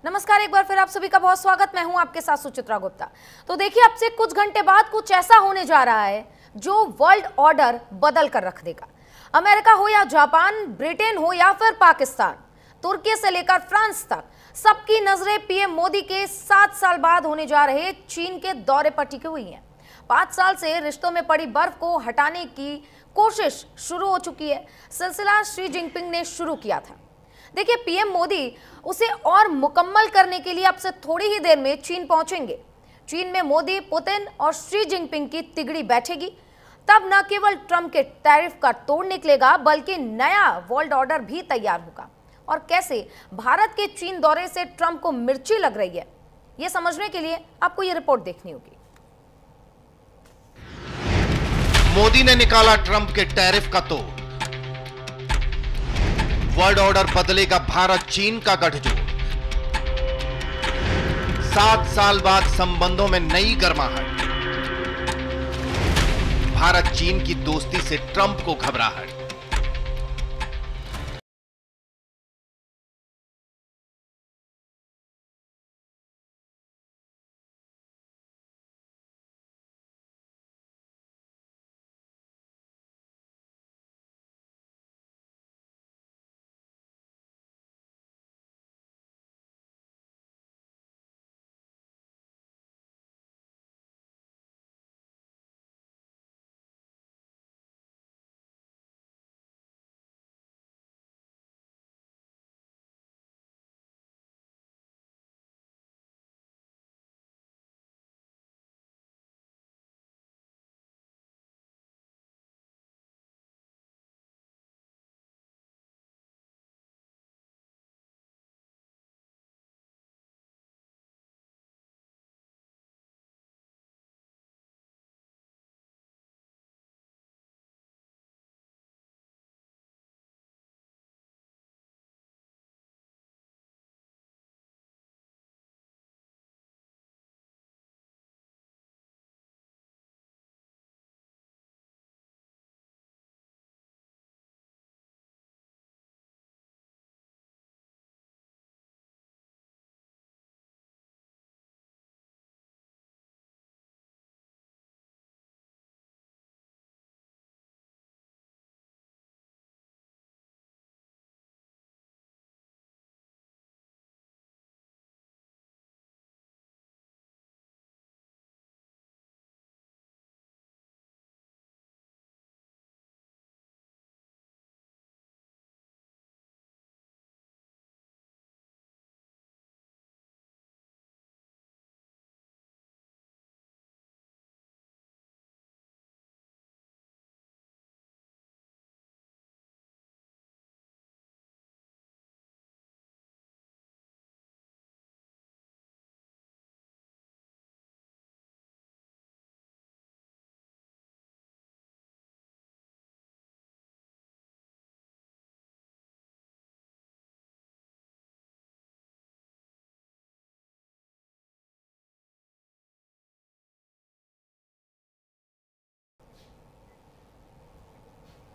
नमस्कार, एक बार फिर आप सभी का बहुत स्वागत। मैं हूं आपके साथ सुचित्रा गुप्ता। तो देखिए, अब से कुछ घंटे बाद कुछ ऐसा होने जा रहा है जो वर्ल्ड ऑर्डर बदल कर रख देगा। अमेरिका हो या जापान, ब्रिटेन हो या फिर पाकिस्तान, तुर्की से लेकर फ्रांस तक, सबकी नजरें पीएम मोदी के 7 साल बाद होने जा रहे चीन के दौरे पर टिकी हुई हैं। 5 साल से रिश्तों में पड़ी बर्फ को हटाने की कोशिश शुरू हो चुकी है। सिलसिला शी जिनपिंग ने शुरू किया था। देखिए, पीएम मोदी उसे और मुकम्मल करने के लिए अब से थोड़ी ही देर में चीन पहुंचेंगे। चीन में मोदी, पुतिन और शी जिनपिंग की तिगड़ी बैठेगी। तब न केवल ट्रंप के टैरिफ का तोड़ निकलेगा, बल्कि नया वर्ल्ड ऑर्डर भी तैयार होगा। और कैसे भारत के चीन दौरे से ट्रंप को मिर्ची लग रही है, यह समझने के लिए आपको यह रिपोर्ट देखनी होगी। मोदी ने निकाला ट्रंप के टैरिफ का तोड़, वर्ल्ड ऑर्डर बदलेगा भारत चीन का गठजोड़। 7 साल बाद संबंधों में नई गर्माहट, भारत चीन की दोस्ती से ट्रंप को घबराहट।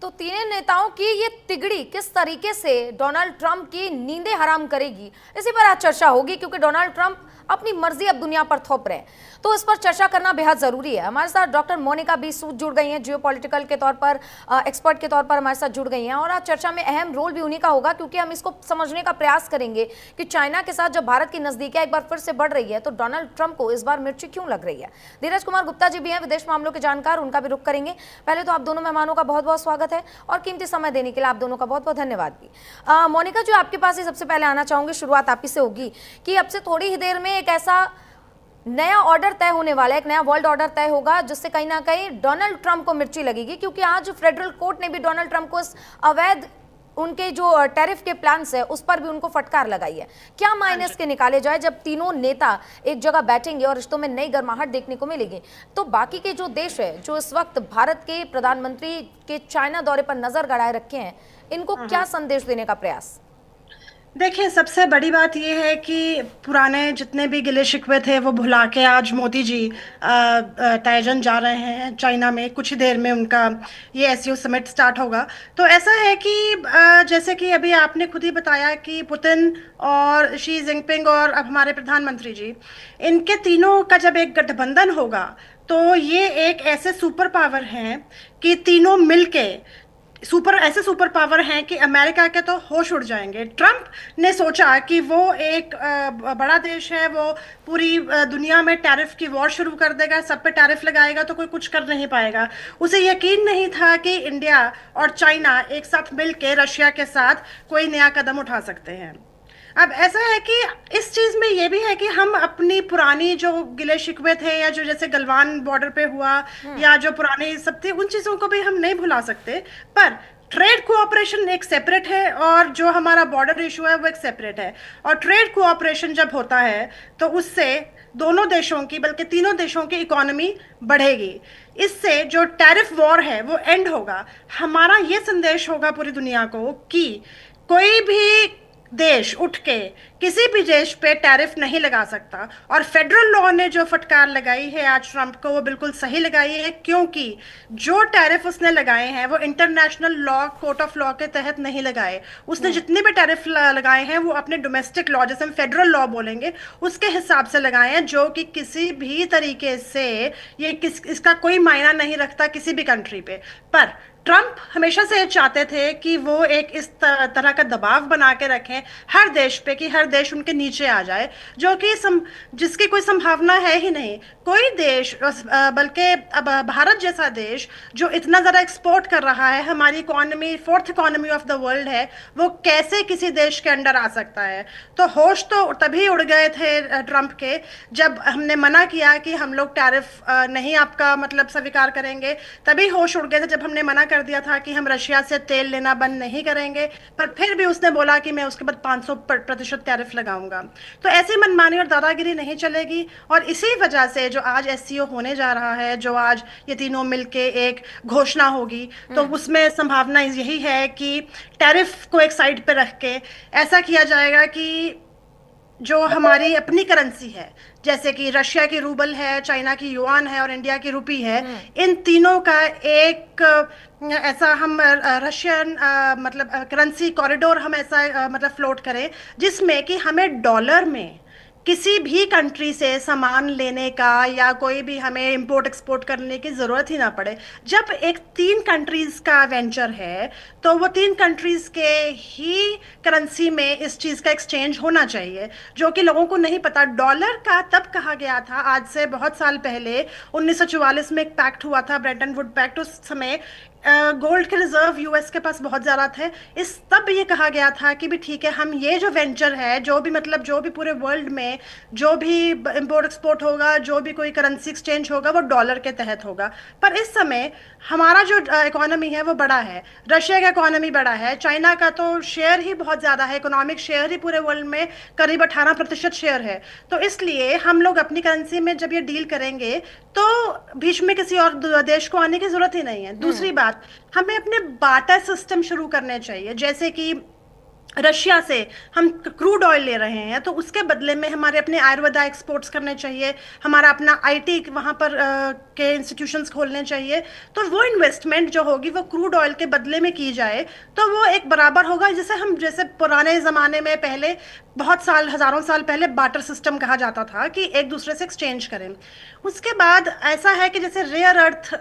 तो तीनों नेताओं की ये तिगड़ी किस तरीके से डोनाल्ड ट्रंप की नींदें हराम करेगी, इसी पर आज चर्चा होगी, क्योंकि डोनाल्ड ट्रंप अपनी मर्जी अब दुनिया पर थोप रहे हैं। तो इस पर चर्चा करना बेहद जरूरी है। हमारे साथ डॉक्टर मोनिका बी सूद जुड़ गई हैं, जियोपॉलिटिकल के तौर पर एक्सपर्ट के तौर पर हमारे साथ जुड़ गई हैं। और आज चर्चा में अहम रोल भी उन्हीं का होगा, क्योंकि हम इसको समझने का प्रयास करेंगे कि चाइना के साथ जब भारत की नजदीकियां एक बार फिर से बढ़ रही है, तो डोनाल्ड ट्रंप को इस बार मिर्ची क्यों लग रही है। धीरज कुमार गुप्ता जी भी हैं, विदेश मामलों के जानकार, उनका भी रुख करेंगे। पहले तो आप दोनों मेहमानों का बहुत बहुत स्वागत है और कीमती समय देने के लिए आप दोनों का बहुत बहुत धन्यवाद भी। मोनिका जी, आपके पास ही सबसे पहले आना चाहूंगी, शुरुआत आप ही से होगी कि अब से थोड़ी ही देर में एक ऐसा नया ऑर्डर तय होने वाला है, एक नया वर्ल्ड ऑर्डर तय होगा, जिससे कहीं ना कहीं डोनाल्ड ट्रंप को मिर्ची लगेगी, क्योंकि आज फेडरल कोर्ट ने भी डोनाल्ड ट्रंप को इस अवैध उनके जो टैरिफ के प्लान्स है उस पर भी उनको फटकार लगाई है। क्या मायने इसके निकाले जाए जब तीनों नेता एक जगह बैठेंगे और रिश्तों में नई गर्माहट देखने को मिलेगी, तो बाकी के जो देश है जो इस वक्त भारत के प्रधानमंत्री के चाइना दौरे पर नजर गड़ाए रखे हैं, इनको क्या संदेश देने का प्रयास? देखिए, सबसे बड़ी बात यह है कि पुराने जितने भी गिले शिकवे थे वो भुला के आज मोदी जी ताइजन जा रहे हैं चाइना में। कुछ ही देर में उनका ये एससीओ समिट स्टार्ट होगा। तो ऐसा है कि जैसे कि अभी आपने खुद ही बताया कि पुतिन और शी जिनपिंग और अब हमारे प्रधानमंत्री जी, इनके तीनों का जब एक गठबंधन होगा तो ये एक ऐसे सुपर पावर हैं कि तीनों मिलके सुपर पावर हैं कि अमेरिका के तो होश उड़ जाएंगे। ट्रम्प ने सोचा कि वो एक बड़ा देश है, वो पूरी दुनिया में टैरिफ की वॉर शुरू कर देगा, सब पे टैरिफ लगाएगा तो कोई कुछ कर नहीं पाएगा। उसे यकीन नहीं था कि इंडिया और चाइना एक साथ मिलकर रशिया के साथ कोई नया कदम उठा सकते हैं। अब ऐसा है कि इस चीज में ये भी है कि हम अपनी पुरानी जो गिले शिकवे थे या जो जैसे गलवान बॉर्डर पे हुआ या जो पुराने सब थे, उन चीजों को भी हम नहीं भुला सकते। पर ट्रेड कोऑपरेशन एक सेपरेट है और जो हमारा बॉर्डर इशू है वो एक सेपरेट है। और ट्रेड कोऑपरेशन जब होता है तो उससे दोनों देशों की, बल्कि तीनों देशों की इकोनॉमी बढ़ेगी। इससे जो टैरिफ वॉर है वो एंड होगा। हमारा ये संदेश होगा पूरी दुनिया को कि कोई भी देश उठ के किसी भी देश पे टैरिफ नहीं लगा सकता। और फेडरल लॉ ने जो फटकार लगाई है आज ट्रंप को, वो बिल्कुल सही लगाई है, क्योंकि जो टैरिफ उसने लगाए हैं वो international law, court of law के तहत नहीं लगाए। उसने जितने भी टैरिफ लगाए हैं वो अपने डोमेस्टिक लॉ, जैसे हम फेडरल लॉ बोलेंगे, उसके हिसाब से लगाए हैं, जो कि किसी भी तरीके से इसका कोई मायना नहीं रखता किसी भी कंट्री पे। पर ट्रंप हमेशा से चाहते थे कि वो एक इस तरह का दबाव बना के रखें हर देश पे कि हर देश उनके नीचे आ जाए, जो कि जिसकी कोई संभावना है ही नहीं। कोई देश, बल्कि अब भारत जैसा देश जो इतना ज़्यादा एक्सपोर्ट कर रहा है, हमारी economy 4th economy of the world है, वो कैसे किसी देश के अंडर आ सकता है। तो होश तो तभी उड़ गए थे ट्रंप के जब हमने मना किया कि हम लोग टैरिफ नहीं आपका मतलब स्वीकार करेंगे। तभी होश उड़ गए थे जब हमने मना कर दिया था कि हम रशिया से तेल लेना बंद नहीं करेंगे, पर फिर भी उसने बोला कि मैं उसके बाद 500% टैरिफ लगाऊंगा। तो ऐसी मनमानी और दादागिरी नहीं चलेगी। और इसी वजह से जो आज एससीओ होने जा रहा है, जो आज ये तीनों मिलके एक घोषणा होगी, तो उसमें संभावना यही है कि टैरिफ को एक साइड पे रख के ऐसा किया जाएगा कि जो हमारी अपनी करेंसी है, जैसे कि रशिया की रूबल है, चाइना की युआन है और इंडिया की रुपी है, इन तीनों का एक ऐसा हम रशियन मतलब करेंसी कॉरिडोर हम ऐसा मतलब फ्लोट करें जिसमें कि हमें डॉलर में किसी भी कंट्री से सामान लेने का या कोई भी हमें इंपोर्ट एक्सपोर्ट करने की ज़रूरत ही ना पड़े। जब एक 3 कंट्रीज़ का वेंचर है तो वो 3 कंट्रीज़ के ही करेंसी में इस चीज़ का एक्सचेंज होना चाहिए, जो कि लोगों को नहीं पता। डॉलर का तब कहा गया था आज से बहुत साल पहले, 1944 में एक पैक्ट हुआ था, ब्रेटन वुड पैक्ट। उस समय गोल्ड के रिजर्व यूएस के पास बहुत ज़्यादा थे। तब ये कहा गया था कि भी ठीक है, हम ये जो वेंचर है, जो भी पूरे वर्ल्ड में जो भी इंपोर्ट एक्सपोर्ट होगा, जो भी कोई करेंसी एक्सचेंज होगा, वो डॉलर के तहत होगा। पर इस समय हमारा जो इकोनॉमी है वो बड़ा है, रशिया का इकोनॉमी बड़ा है, चाइना का तो शेयर ही बहुत ज़्यादा है, इकोनॉमिक शेयर ही पूरे वर्ल्ड में करीब 18% शेयर है। तो इसलिए हम लोग अपनी करेंसी में जब ये डील करेंगे तो बीच में किसी और देश को आने की जरूरत ही नहीं है। दूसरी बात, हमें अपने बाटा सिस्टम शुरू करने चाहिए। जैसे कि रशिया से हम क्रूड ऑयल ले रहे हैं तो उसके बदले में हमारे अपने आयुर्वेदा एक्सपोर्ट्स करने चाहिए, हमारा अपना आईटी वहाँ पर के इंस्टीट्यूशंस खोलने चाहिए। तो वो इन्वेस्टमेंट जो होगी वो क्रूड ऑयल के बदले में की जाए तो वो एक बराबर होगा। जैसे पुराने ज़माने में पहले बहुत साल, हज़ारों साल पहले बाटर सिस्टम कहा जाता था कि एक दूसरे से एक्सचेंज करें। उसके बाद ऐसा है कि जैसे रेयर अर्थ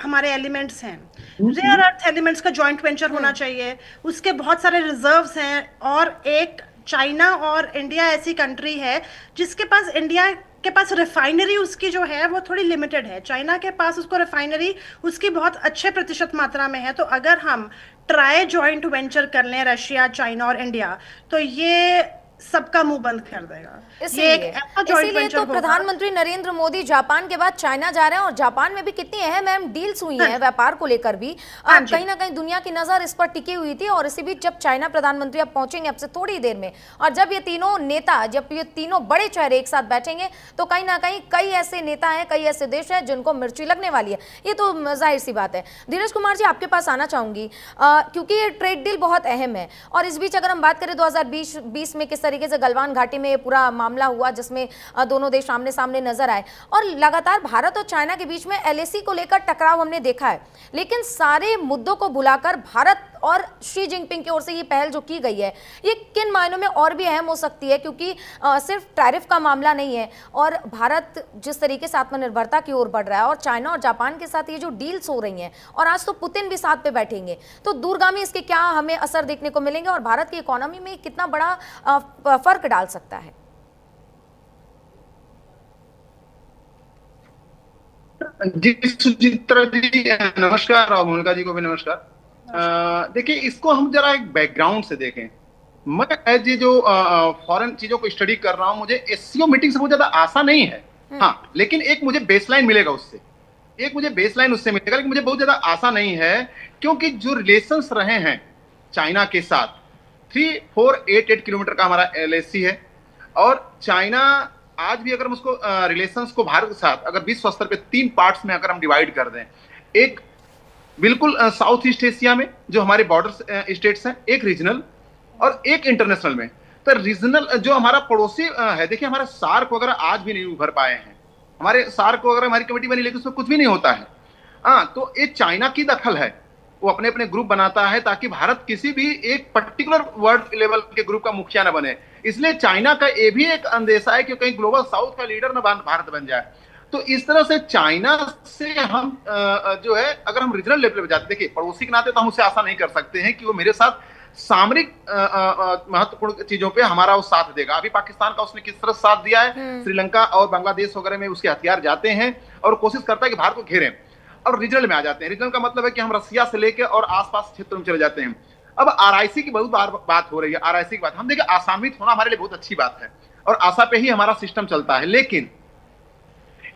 हमारे एलिमेंट्स हैं, रेयर अर्थ एलिमेंट्स का जॉइंट वेंचर होना चाहिए, उसके बहुत सारे रिजर्व्स हैं। और एक चाइना और इंडिया ऐसी कंट्री है जिसके पास, इंडिया के पास रिफाइनरी उसकी जो है वो थोड़ी लिमिटेड है, चाइना के पास उसको रिफाइनरी उसकी बहुत अच्छे प्रतिशत मात्रा में है। तो अगर हम ट्राई जॉइंट वेंचर कर लें रशिया, चाइना और इंडिया, तो ये सबका मुंह बंद कर देगा। ये इसीलिए एक ऐसा जॉइंट इसीलिए वेंचर तो होगा। प्रधानमंत्री नरेंद्र मोदी जापान के बाद चाइना जा रहे हैं, और जापान में भी कितनी अहम अहम डील्स हुई हैं व्यापार को लेकर भी। हाँ जी। कहीं ना कहीं दुनिया की नजर इस पर टिकी हुई थी, और इसी बीच जब चाइना प्रधानमंत्री अब पहुंचेंगे अब से थोड़ी देर में, और जब ये तीनों नेता, जब ये तीनों बड़े चेहरे एक साथ बैठेंगे, तो कहीं ना कहीं कई ऐसे नेता हैं, कई ऐसे देश हैं जिनको मिर्ची लगने वाली है। ये तो जाहिर सी बात है। धीरज कुमार जी, आपके पास आना चाहूंगी, क्योंकि ये ट्रेड डील बहुत अहम है। और इस बीच अगर हम बात करें 2020 में किस तरीके से गलवान घाटी में ये पूरा मामला हुआ, जिसमें दोनों देश आमने सामने नजर आए, और लगातार भारत और चाइना के बीच में एलएसी को लेकर टकराव हमने देखा है, लेकिन सारे मुद्दों को भुलाकर भारत और शी जिनपिंग की ओर से ये पहल जो की गई है, ये किन मायनों में और भी अहम हो सकती है? क्योंकि सिर्फ टैरिफ का मामला नहीं है, और भारत जिस तरीके से आत्मनिर्भरता की ओर बढ़ रहा है, और चाइना और जापान के साथ ये जो डील्स हो रही हैं, और आज तो पुतिन भी साथ पे बैठेंगे, तो दूरगामी इसके क्या हमें असर देखने को मिलेंगे, और भारत की इकोनॉमी में कितना बड़ा फर्क डाल सकता है? जी सुचित्रा जी नमस्कार, और मोनिका जी को भी नमस्कार। देखिए, इसको हम जरा एक बैकग्राउंड से देखें। मैं एज ये जो फॉरेन चीजों को स्टडी कर रहा हूं, मुझे एससीओ मीटिंग से बहुत ज्यादा आशा नहीं है। हाँ, लेकिन एक मुझे बेसलाइन मिलेगा उससे, उससे मिलेगा, लेकिन मुझे बहुत ज्यादा आशा नहीं है, क्योंकि जो रिलेशंस रहे हैं चाइना के साथ, 3488 किलोमीटर का हमारा एलएसी है, और चाइना आज भी अगर हम उसको रिलेशंस को भारत के साथ अगर विश्व स्तर पे 3 पार्ट्स में अगर हम डिवाइड कर दें, एक बिल्कुल साउथ ईस्ट एशिया में जो हमारे बॉर्डर स्टेट्स हैं, एक रीजनल और एक इंटरनेशनल में। तो रीजनल जो हमारा पड़ोसी है, देखिए हमारे सार्क वगैरह आज भी नहीं उभर पाए हैं। हमारे सार्क वगैरह हमारी कमेटी बनी, लेकिन उसमें कुछ भी नहीं होता है। हाँ, तो ये चाइना की दखल है, वो अपने अपने ग्रुप बनाता है ताकि भारत किसी भी एक पर्टिकुलर वर्ल्ड लेवल के ग्रुप का मुखिया न बने। इसलिए चाइना का ये भी एक अंदेशा है कि कहीं ग्लोबल साउथ का लीडर न भारत बन जाए। तो इस तरह से चाइना से हम जो है, अगर हम रीजनल लेवल पे जाते, देखिए पड़ोसी के नाते तो हम उससे आशा नहीं कर सकते हैं कि वो मेरे साथ सामरिक महत्वपूर्ण चीजों पे हमारा वो साथ देगा। अभी पाकिस्तान का उसने किस तरह साथ दिया है, श्रीलंका और बांग्लादेश वगैरह में उसके हथियार जाते हैं और कोशिश करता है कि भारत को घेरें, और रीजनल में आ जाते हैं। रीजनल का मतलब है कि हम रसिया से लेकर और आसपास क्षेत्रों में चले जाते हैं। अब आरआईसी की बहुत बार बात हो रही है, आरआईसी की बात हम देखिए, आसान्वित होना हमारे लिए बहुत अच्छी बात है, और आशा पे ही हमारा सिस्टम चलता है। लेकिन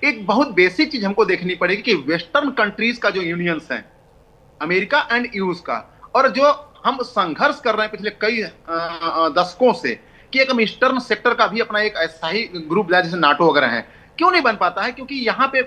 एक बहुत बेसिक चीज हमको देखनी पड़ेगी कि वेस्टर्न कंट्रीज का जो यूनियंस है, अमेरिका एंड यूएस का, और जो हम संघर्ष कर रहे हैं पिछले कई दशकों से कि एक हम ईस्टर्न सेक्टर का भी अपना एक ऐसा ही ग्रुप बनाए जैसे नाटो वगैरह है, क्यों नहीं बन पाता है? क्योंकि यहाँ पे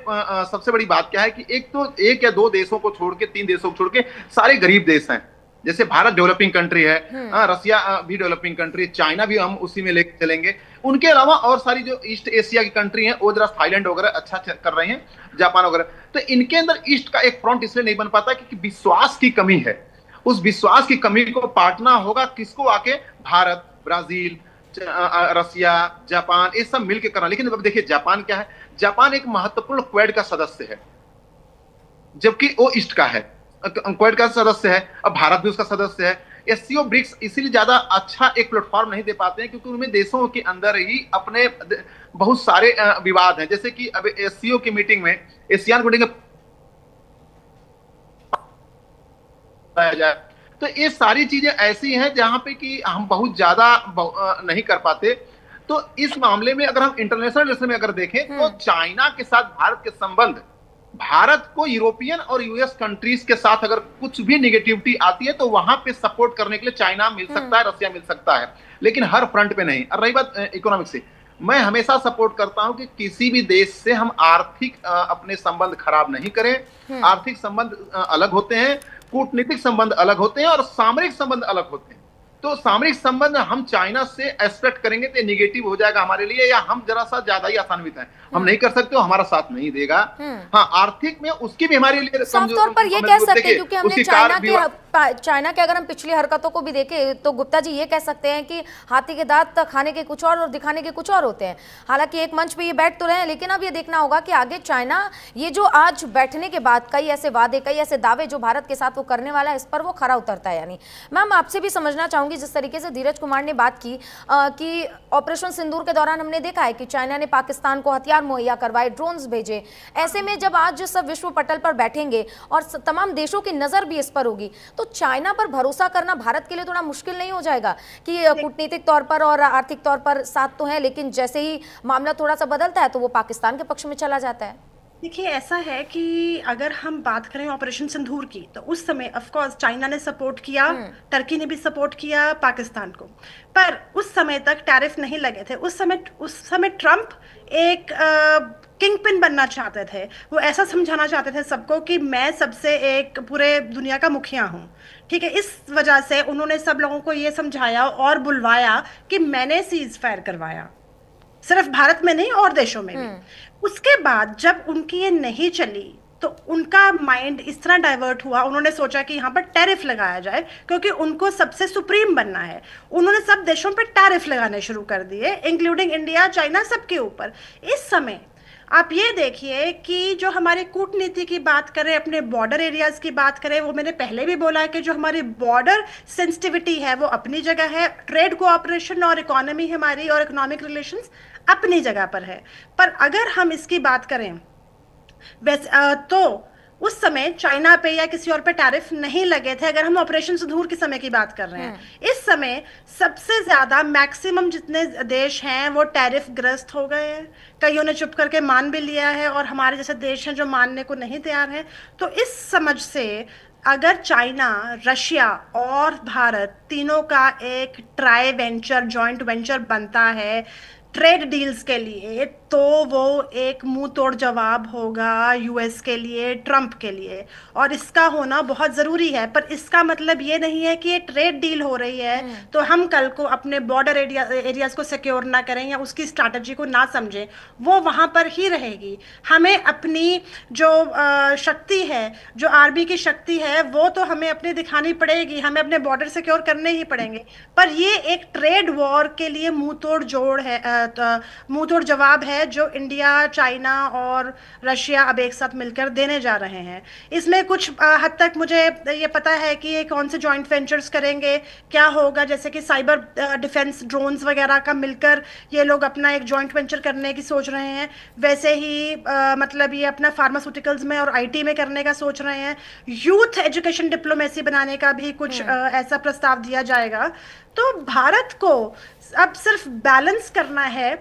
सबसे बड़ी बात क्या है कि एक तो 1 या 2 देशों को छोड़ के, 3 देशों को छोड़ के सारे गरीब देश हैं। जैसे भारत डेवलपिंग कंट्री है, रसिया भी डेवलपिंग कंट्री, चाइना भी हम उसी में लेके चलेंगे। उनके अलावा और सारी जो ईस्ट एशिया की कंट्री हैं, वो जरा थाईलैंड वगैरह अच्छा कर रही हैं, जापान वगैरह। तो इनके अंदर ईस्ट का एक फ्रंट इसलिए नहीं बन पाता क्योंकि विश्वास की कमी है। उस विश्वास की कमी को पाटना होगा किसको? आके भारत, ब्राजील, रसिया, जापान, ये सब मिलकर करना। लेकिन अब देखिए जापान क्या है, जापान एक महत्वपूर्ण क्वेड का सदस्य है, जबकि वो ईस्ट का है, क्वेड का सदस्य है। अब भारत भी उसका सदस्य है। एससीओ ब्रिक्स इसीलिए ज्यादा अच्छा एक प्लेटफॉर्म नहीं दे पाते हैं क्योंकि उनमें देशों के अंदर ही अपने बहुत सारे विवाद हैं। जैसे कि अब एससीओ की मीटिंग में, एशियान मीटिंग जाए, तो ये सारी चीजें ऐसी हैं जहां पे कि हम बहुत ज्यादा नहीं कर पाते। तो इस मामले में अगर हम इंटरनेशनल रिलेशन में अगर देखें तो चाइना के साथ भारत के संबंध, भारत को यूरोपियन और यूएस कंट्रीज के साथ अगर कुछ भी निगेटिविटी आती है तो वहां पे सपोर्ट करने के लिए चाइना मिल सकता है, रसिया मिल सकता है, लेकिन हर फ्रंट पे नहीं। और रही बात इकोनॉमिक से, मैं हमेशा सपोर्ट करता हूं कि किसी भी देश से हम आर्थिक अपने संबंध खराब नहीं करें। आर्थिक संबंध अलग होते हैं, कूटनीतिक संबंध अलग होते हैं, और सामरिक संबंध अलग होते हैं। तो सामरिक संबंध हम चाइना से एक्सपेक्ट करेंगे तो निगेटिव हो जाएगा हमारे लिए, या हम जरा सा ज्यादा ही आसान्वित हैं, हम नहीं कर सकते, हमारा साथ नहीं देगा। हाँ, आर्थिक में उसकी भी हमारे लिए साफ तौर पर ये कह सकते हैं, क्योंकि हमने चाइना के अगर हम पिछली हरकतों को भी देखें तो गुप्ता जी ये कह सकते हैं कि हाथी के दांत खाने के कुछ और दिखाने के कुछ और होते हैं। हालांकि एक मंच पे ये बैठ तो रहे हैं, लेकिन अब ये देखना होगा कि आगे चाइना ये जो आज बैठने के बाद कई ऐसे वादे, कई ऐसे दावे जो भारत के साथ वो करने वाला है, इस पर वो खरा उतरता है। यानी मैम आपसे भी समझना चाहूंगी चाहूंगी जिस तरीके से धीरज कुमार ने बात की कि ऑपरेशन सिंदूर के दौरान हमने देखा है कि चाइना ने पाकिस्तान को हथियार मुहैया करवाए, ड्रोन्स भेजे। ऐसे में जब आज सब विश्व पटल पर बैठेंगे और तमाम देशों की नजर भी इस पर होगी, तो चाइना पर भरोसा करना भारत के लिए थोड़ा मुश्किल नहीं हो जाएगा कि कूटनीतिक तौर पर और आर्थिक तौर पर साथ तो है, लेकिन जैसे ही मामला थोड़ा सा बदलता है तो वो पाकिस्तान के पक्ष में चला जाता है? देखिए, ऐसा है कि अगर हम बात करें ऑपरेशन सिंदूर की, तो उस समय ऑफ कोर्स चाइना ने सपोर्ट किया, टर्की ने भी सपोर्ट किया पाकिस्तान को, पर उस समय तक टैरिफ नहीं लगे थे। उस समय ट्रम्प एक किंग पिन बनना चाहते थे। वो ऐसा समझाना चाहते थे सबको कि मैं सबसे एक पूरे दुनिया का मुखिया हूँ, ठीक है। इस वजह से उन्होंने सब लोगों को ये समझाया और बुलवाया कि मैंने सीज फायर करवाया, सिर्फ भारत में नहीं और देशों में भी। उसके बाद जब उनकी ये नहीं चली तो उनका माइंड इस तरह डाइवर्ट हुआ, उन्होंने सोचा कि यहाँ पर टैरिफ लगाया जाए क्योंकि उनको सबसे सुप्रीम बनना है। उन्होंने सब देशों पर टैरिफ लगाने शुरू कर दिए, इंक्लूडिंग इंडिया, चाइना, सबके ऊपर। इस समय आप ये देखिए कि जो हमारे कूटनीति की बात करें, अपने बॉर्डर एरियाज की बात करें, वो मैंने पहले भी बोला है कि जो हमारी बॉर्डर सेंसिटिविटी है वो अपनी जगह है, ट्रेड कोऑपरेशन और इकोनॉमी हमारी और इकोनॉमिक रिलेशंस अपनी जगह पर है। पर अगर हम इसकी बात करें वैसे तो उस समय चाइना पे या किसी और पे टैरिफ नहीं लगे थे, अगर हम ऑपरेशन सिंदूर के समय की बात कर रहे हैं। इस समय सबसे ज्यादा मैक्सिमम जितने देश हैं वो टैरिफ ग्रस्त हो गए हैं, कईयों ने चुप करके मान भी लिया है और हमारे जैसे देश हैं जो मानने को नहीं तैयार हैं। तो इस समझ से अगर चाइना, रशिया और भारत तीनों का एक ट्राई वेंचर, जॉइंट वेंचर बनता है ट्रेड डील्स के लिए, तो वो एक मुंह तोड़ जवाब होगा यूएस के लिए, ट्रंप के लिए, और इसका होना बहुत ज़रूरी है। पर इसका मतलब ये नहीं है कि ये ट्रेड डील हो रही है तो हम कल को अपने बॉर्डर एरियाज को सिक्योर ना करें या उसकी स्ट्रैटेजी को ना समझें, वो वहाँ पर ही रहेगी। हमें अपनी जो शक्ति है, जो आर्मी की शक्ति है, वो तो हमें अपनी दिखानी पड़ेगी, हमें अपने बॉर्डर सिक्योर करने ही पड़ेंगे। पर ये एक ट्रेड वॉर के लिए मुंह तोड़ जवाब है जो इंडिया, चाइना और रशिया अब एक साथ मिलकर देने जा रहे हैं। इसमें कुछ हद तक मुझे ये पता है कि ये कौन से जॉइंट वेंचर्स करेंगे, क्या होगा, जैसे कि साइबर डिफेंस, ड्रोन्स वगैरह का मिलकर ये लोग अपना एक जॉइंट वेंचर करने की सोच रहे हैं। वैसे ही मतलब ये अपना फार्मास्यूटिकल्स में और आईटी में करने का सोच रहे हैं। यूथ एजुकेशन डिप्लोमेसी बनाने का भी कुछ ऐसा प्रस्ताव दिया जाएगा। तो भारत को अब सिर्फ बैलेंस करना है,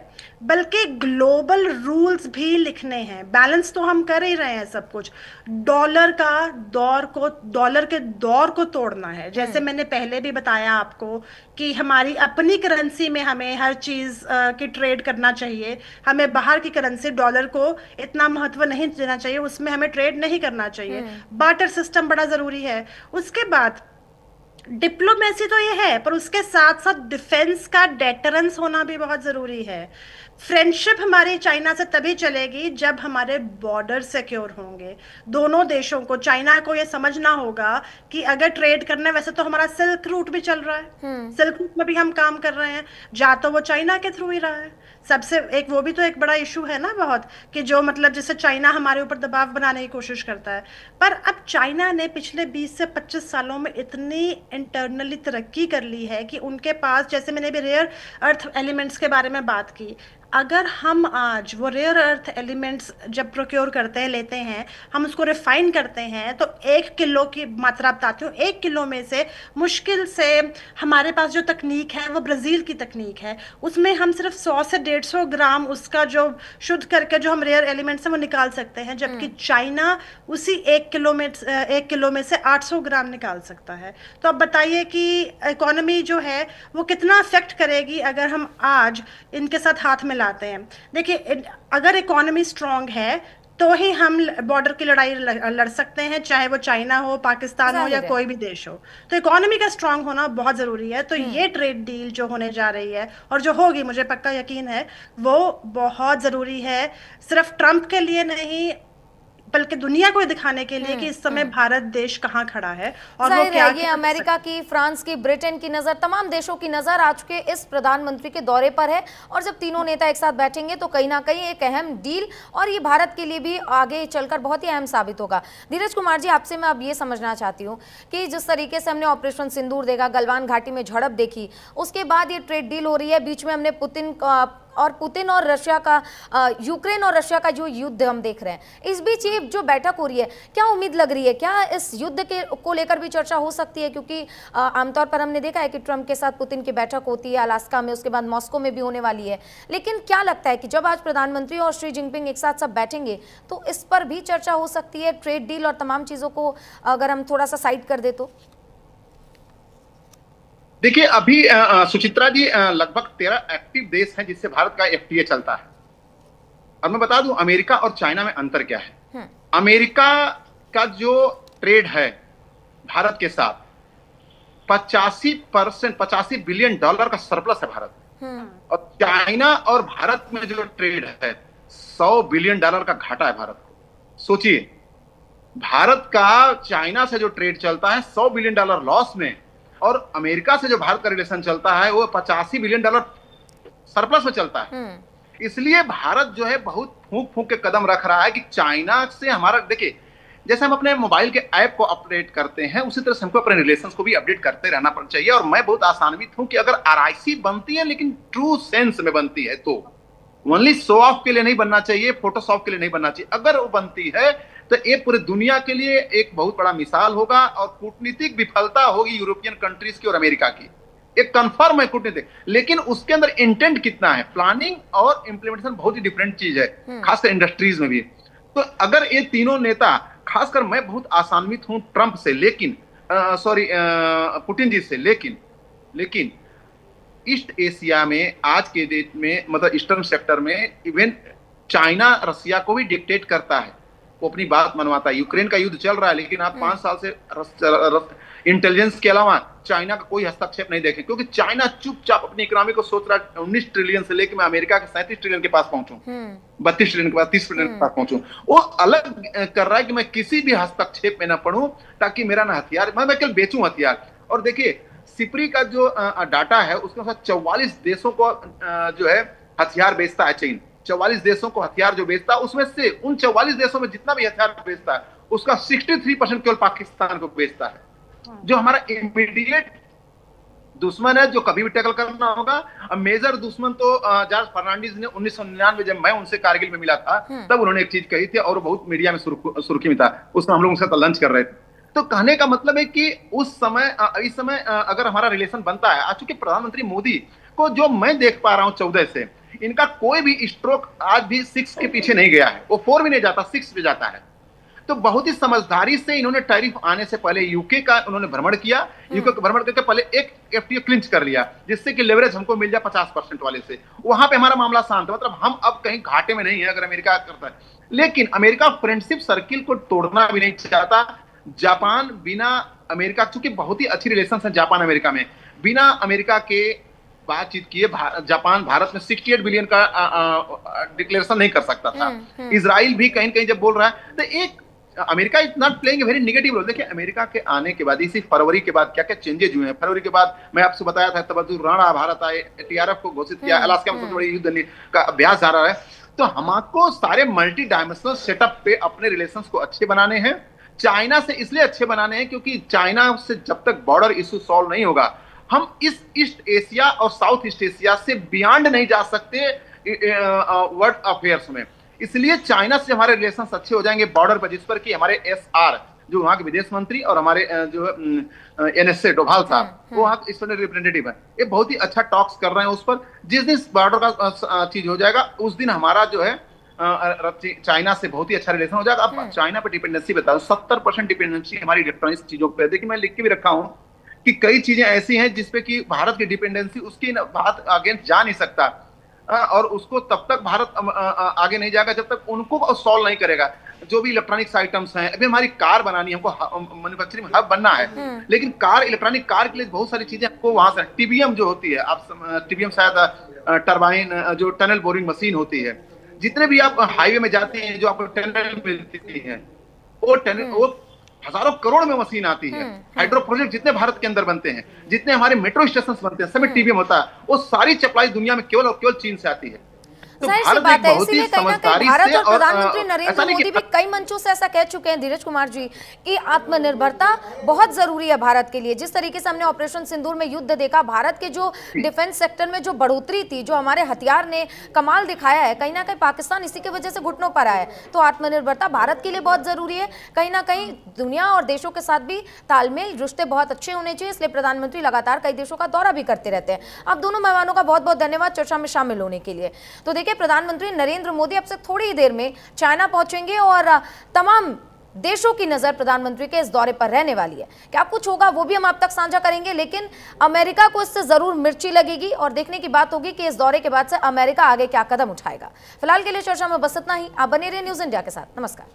बल्कि ग्लोबल रूल्स भी लिखने हैं। बैलेंस तो हम कर ही रहे हैं सब कुछ। डॉलर के दौर को तोड़ना है। जैसे मैंने पहले भी बताया आपको कि हमारी अपनी करेंसी में हमें हर चीज की ट्रेड करना चाहिए। हमें बाहर की करेंसी डॉलर को इतना महत्व नहीं देना चाहिए, उसमें हमें ट्रेड नहीं करना चाहिए। बार्टर सिस्टम बड़ा जरूरी है। उसके बाद डिप्लोमेसी तो ये है, पर उसके साथ साथ डिफेंस का डेटरेंस होना भी बहुत जरूरी है। फ्रेंडशिप हमारी चाइना से तभी चलेगी जब हमारे बॉर्डर सिक्योर होंगे। दोनों देशों को, चाइना को ये समझना होगा कि अगर ट्रेड करना है, वैसे तो हमारा सिल्क रूट भी चल रहा है, सिल्क रूट में भी हम काम कर रहे हैं, जा तो वो चाइना के थ्रू ही रहा है। सबसे एक वो भी तो एक बड़ा इशू है ना बहुत, कि जो मतलब जैसे चाइना हमारे ऊपर दबाव बनाने की कोशिश करता है। पर अब चाइना ने पिछले 20 से 25 सालों में इतनी इंटरनली तरक्की कर ली है कि उनके पास, जैसे मैंने भी रेयर अर्थ एलिमेंट्स के बारे में बात की, अगर हम आज वो रेयर अर्थ एलिमेंट्स जब प्रोक्योर करते हैं, लेते हैं, हम उसको रिफाइन करते हैं, तो 1 किलो की मात्रा बताती हूँ, 1 किलो में से मुश्किल से हमारे पास जो तकनीक है वो ब्राज़ील की तकनीक है, उसमें हम सिर्फ 100 से 150 ग्राम उसका जो शुद्ध करके जो हम रेयर एलिमेंट्स हैं वो निकाल सकते हैं, जबकि चाइना उसी 1 किलो में से 800 ग्राम निकाल सकता है। तो अब बताइए कि इकोनॉमी जो है वो कितना अफेक्ट करेगी अगर हम आज इनके साथ हाथ मिलाते हैं। देखिए, अगर इकोनॉमी स्ट्रांग है तो ही हम बॉर्डर की लड़ाई लड़ सकते हैं, चाहे वो चाइना हो, पाकिस्तान हो या कोई भी देश हो। तो इकोनॉमी का स्ट्रांग होना बहुत जरूरी है। तो ये ट्रेड डील जो होने जा रही है और जो होगी, मुझे पक्का यकीन है, वो बहुत जरूरी है, सिर्फ ट्रंप के लिए नहीं, बल्कि दुनिया को दिखाने के लिए कि इस समय भारत देश कहाँ खड़ा है और वो जाहिर क्या है ये अमेरिका की, फ्रांस की, ब्रिटेन की नजर, तमाम देशों की नजर आज के इस प्रधानमंत्री के दौरे पर है। और जब तीनों नेता एक साथ बैठेंगे तो कहीं ना कहीं एक अहम डील, और ये भारत के लिए भी आगे चलकर बहुत ही अहम साबित होगा। धीरज कुमार जी, आपसे मैं अब ये समझना चाहती हूँ कि जिस तरीके से हमने ऑपरेशन सिंदूर देखा, गलवान घाटी में झड़प देखी, उसके बाद ये ट्रेड डील हो रही है, बीच में हमने पुतिन और रशिया का, यूक्रेन और रशिया का जो युद्ध हम देख रहे हैं, इस बीच ये जो बैठक हो रही है, क्या उम्मीद लग रही है, क्या इस युद्ध के को लेकर भी चर्चा हो सकती है? क्योंकि आमतौर पर हमने देखा है कि ट्रंप के साथ पुतिन की बैठक होती है अलास्का में, उसके बाद मॉस्को में भी होने वाली है, लेकिन क्या लगता है कि जब आज प्रधानमंत्री और शी जिनपिंग एक साथ सब बैठेंगे तो इस पर भी चर्चा हो सकती है, ट्रेड डील और तमाम चीजों को अगर हम थोड़ा सा साइड कर दे तो? देखिए, अभी सुचित्रा जी, लगभग 13 एक्टिव देश हैं जिससे भारत का एफटीए चलता है। और मैं बता दूं, अमेरिका और चाइना में अंतर क्या है। अमेरिका का जो ट्रेड है भारत के साथ 85 बिलियन डॉलर का सरप्लस है भारत। और चाइना और भारत में जो ट्रेड है 100 बिलियन डॉलर का घाटा है भारत को। सोचिए, भारत का चाइना से जो ट्रेड चलता है 100 बिलियन डॉलर लॉस में, और अमेरिका से जो भारत का रिलेशन चलता है वो 85 बिलियन डॉलर सरप्लस में चलता है। इसलिए भारत जो है बहुत फूंक फूंक के कदम रख रहा है कि चाइना से हमारा, देखिए जैसे हम अपने मोबाइल के ऐप को अपडेट करते हैं उसी तरह से हमको अपने रिलेशंस को भी अपडेट करते रहना चाहिए। और मैं बहुत आसान्वित हूं कि अगर आरआईसी बनती है लेकिन ट्रू सेंस में बनती है, तो ओनली शो ऑफ के लिए नहीं बनना चाहिए, फोटोशॉप के लिए नहीं बनना चाहिए। अगर वो बनती है तो ये पूरे दुनिया के लिए एक बहुत बड़ा मिसाल होगा और कूटनीतिक विफलता होगी यूरोपियन कंट्रीज की और अमेरिका की, एक कंफर्म है कूटनीतिक। लेकिन उसके अंदर इंटेंट कितना है, प्लानिंग और इंप्लीमेंटेशन बहुत ही डिफरेंट चीज है, खासकर इंडस्ट्रीज में भी। तो अगर ये तीनों नेता, खासकर मैं बहुत आसान्वित हूं ट्रंप से, लेकिन पुतिन जी से, लेकिन ईस्ट एशिया में आज के डेट में, मतलब ईस्टर्न सेक्टर में, इवन चाइना रसिया को भी डिक्टेट करता है, वो अपनी बात मनवाता है। यूक्रेन का युद्ध चल रहा है लेकिन आप 5 साल से इंटेलिजेंस के अलावा चाइना का कोई हस्तक्षेप नहीं देखें, क्योंकि चाइना चुपचाप अपनी इकोनॉमी को सोच रहा है 19 ट्रिलियन से लेकर मैं अमेरिका के 37 ट्रिलियन के पास पहुंचूं, 32 ट्रिलियन के पास, 30 ट्रिलियन के पास पहुंचूं। वो अलग कर रहा है कि मैं किसी भी हस्तक्षेप में ना पड़ूं ताकि मेरा ना हथियार, मैं केवल बेचूं हथियार। और देखिए, सिपरी का जो डाटा है उसके अनुसार 44 देशों को जो है हथियार बेचता है चीन। 44 देशों को हथियार जो बेचता है, उसमें से उन 44 देशों में जितना भी हथियार बेचता है उसका 63% केवल पाकिस्तान को बेचता है, जो हमारा इमीडिएट दुश्मन है, जो कभी भी टैकल करना होगा। अब मेजर दुश्मन तो जॉर्ज फर्नांडिस ने 1999 जब मैं उनसे कारगिल में मिला था तब उन्होंने एक चीज कही थी और बहुत मीडिया में सुर्खी में था, उसमें हम लोग उनके साथ लंच कर रहे थे। तो कहने का मतलब है कि उस समय, इस समय अगर हमारा रिलेशन बनता है, चूंकि प्रधानमंत्री मोदी को जो मैं देख पा रहा हूं 14 से, इनका कोई भी स्ट्रोक आज भी 6 के पीछे नहीं गया है, वो 4 भी नहीं जाता, 6 पे जाता है। तो बहुत ही समझदारी से इन्होंने टैरिफ आने से पहले यूके का उन्होंने भ्रमण किया, यूके का भ्रमण करके पहले एक एफटीए क्लिंच कर लिया, जिससे कि लेवरेज हमको मिल जाए 50% वाले से। वहां पे हमारा मामला शांत है, मतलब हम अब कहीं घाटे में नहीं है अगर अमेरिका करता है। लेकिन अमेरिका फ्रेंडशिप सर्किल को तोड़ना भी नहीं चाहता। जापान बिना अमेरिका, चूंकि बहुत ही अच्छी रिलेशन है जापान अमेरिका में, बिना अमेरिका के बातचीत किए जापान भारत में 68 बिलियन का डिक्लेरेशन नहीं कर सकता था। इजराइल भी कहीं कहीं जब बोल रहा है, तो एक America is not playing a very negative role. देखिए, अमेरिका के आने के बाद, इसी फरवरी के बाद क्या क्या चेंजेज हुए हैं। फरवरी के बाद मैं आपसे बताया था तबदुल राणा भारत आए, टीआरएफ को घोषित किया, अलास्का में सबसे बड़ी युद्ध का अभ्यास जा रहा है। तो हमको सारे मल्टी डायमेंशनल सेटअप पे अपने रिलेशंस को अच्छे बनाने हैं। चाइना से इसलिए अच्छे बनाने हैं क्योंकि चाइना से जब तक बॉर्डर इशू सॉल्व नहीं होगा, हम इस ईस्ट एशिया और साउथ ईस्ट एशिया से बियॉन्ड नहीं जा सकते वर्ल्ड अफेयर्स में। इसलिए चाइना से हमारे रिलेशंस अच्छे हो जाएंगे बॉर्डर पर, जिस पर कि हमारे एसआर जो वहां के विदेश मंत्री और हमारे जो एनएसए डोभाल साहब, वो वहां इस पर रिप्रेजेंटेटिव है, ये बहुत ही अच्छा टॉक्स कर रहे हैं उस पर। जिस दिन बॉर्डर का चीज हो जाएगा उस दिन हमारा जो है चाइना से बहुत ही अच्छा रिलेशन हो जाएगा। अब चाइना पर डिपेंडेंसी बता, 70% डिपेंडेंसी हमारी इलेक्ट्रॉनिक्स चीजों पर। देखिए, मैं लिख के भी रखा हूं कि कई चीजें ऐसी हैं जिसपे कि भारत की डिपेंडेंसी, उसकी बात अगेंस्ट जा नहीं सकता, और उसको तब तक भारत आगे नहीं जाएगा जब तक उनको सॉल्व नहीं करेगा। जो भी इलेक्ट्रॉनिक्स आइटम्स हैं, अभी हमारी कार बनानी है, हमको मैन्युफैक्चरिंग हब बनना है, लेकिन कार, इलेक्ट्रॉनिक कार के लिए बहुत सारी चीजें हमको वहां से, टीबीएम जो होती है, आप टीबीएम शायद टरबाइन जो टनल बोरिंग मशीन होती है, जितने भी आप हाईवे में जाते हैं, जो आपको टेंडर मिलती है, वो हजारों करोड़ में मशीन आती है। हाइड्रो प्रोजेक्ट जितने भारत के अंदर बनते हैं, जितने हमारे मेट्रो स्टेशन बनते हैं, सभी टीबीएम होता है, वो सारी सप्लाई दुनिया में केवल और केवल चीन से आती है। तो जाहिर सी बात है, इसीलिए कहीं ना कहीं भारत और प्रधानमंत्री नरेंद्र मोदी भी कई मंचों से ऐसा कह चुके हैं धीरज कुमार जी कि आत्मनिर्भरता बहुत जरूरी है भारत के लिए। जिस तरीके से हमने ऑपरेशन सिंदूर में युद्ध देखा, भारत के जो डिफेंस सेक्टर में जो बढ़ोतरी थी, जो हमारे हथियार ने कमाल दिखाया है, कहीं ना कहीं पाकिस्तान इसी की वजह से घुटनों पर आया है। तो आत्मनिर्भरता भारत के लिए बहुत जरूरी है। कहीं ना कहीं दुनिया और देशों के साथ भी तालमेल, रिश्ते बहुत अच्छे होने चाहिए, इसलिए प्रधानमंत्री लगातार कई देशों का दौरा भी करते रहते हैं। अब दोनों मेहमानों का बहुत बहुत धन्यवाद चर्चा में शामिल होने के लिए। तो देखिए, प्रधानमंत्री नरेंद्र मोदी अब से थोड़ी ही देर में चाइना पहुंचेंगे और तमाम देशों की नजर प्रधानमंत्री के इस दौरे पर रहने वाली है। क्या कुछ होगा वो भी हम आप तक साझा करेंगे, लेकिन अमेरिका को इससे जरूर मिर्ची लगेगी और देखने की बात होगी कि इस दौरे के बाद से अमेरिका आगे क्या कदम उठाएगा। फिलहाल के लिए चर्चा में बस इतना ही। आप बने रहिए न्यूज़ इंडिया के साथ। नमस्कार।